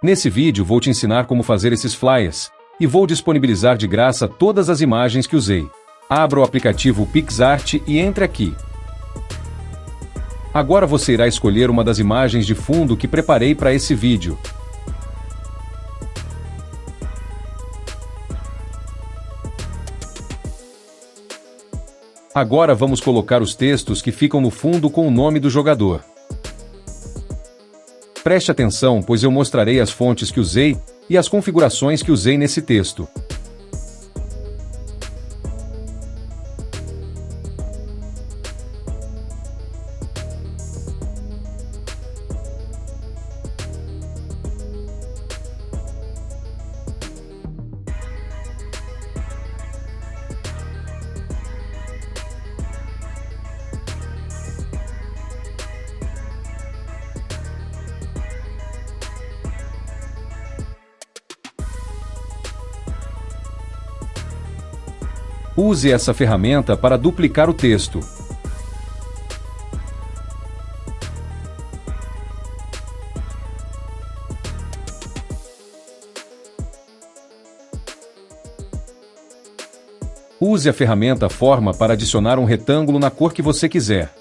Nesse vídeo vou te ensinar como fazer esses flyers, e vou disponibilizar de graça todas as imagens que usei. Abra o aplicativo PixArt e entre aqui. Agora você irá escolher uma das imagens de fundo que preparei para esse vídeo. Agora vamos colocar os textos que ficam no fundo com o nome do jogador. Preste atenção, pois eu mostrarei as fontes que usei e as configurações que usei nesse texto. Use essa ferramenta para duplicar o texto. Use a ferramenta Forma para adicionar um retângulo na cor que você quiser.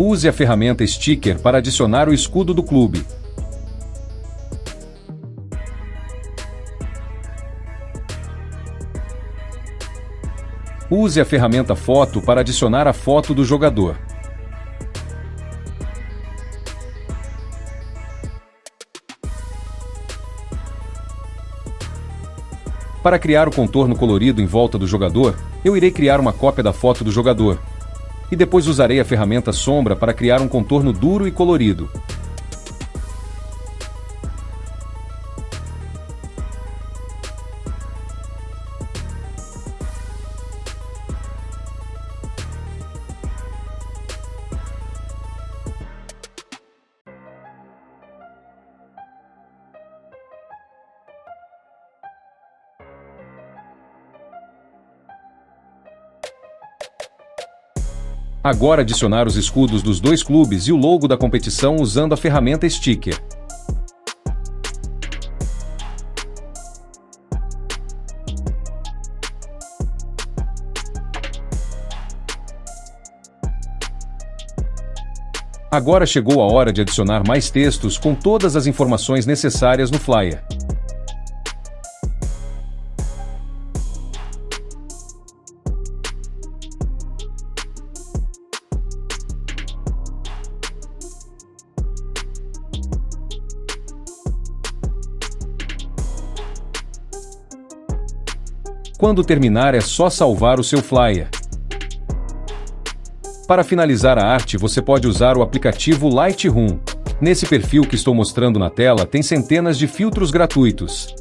Use a ferramenta Sticker para adicionar o escudo do clube. Use a ferramenta Foto para adicionar a foto do jogador. Para criar o contorno colorido em volta do jogador, eu irei criar uma cópia da foto do jogador. E depois usarei a ferramenta Sombra para criar um contorno duro e colorido. Agora adicionar os escudos dos dois clubes e o logo da competição usando a ferramenta Sticker. Agora chegou a hora de adicionar mais textos com todas as informações necessárias no flyer. Quando terminar é só salvar o seu flyer. Para finalizar a arte você pode usar o aplicativo Lightroom. Nesse perfil que estou mostrando na tela tem centenas de filtros gratuitos.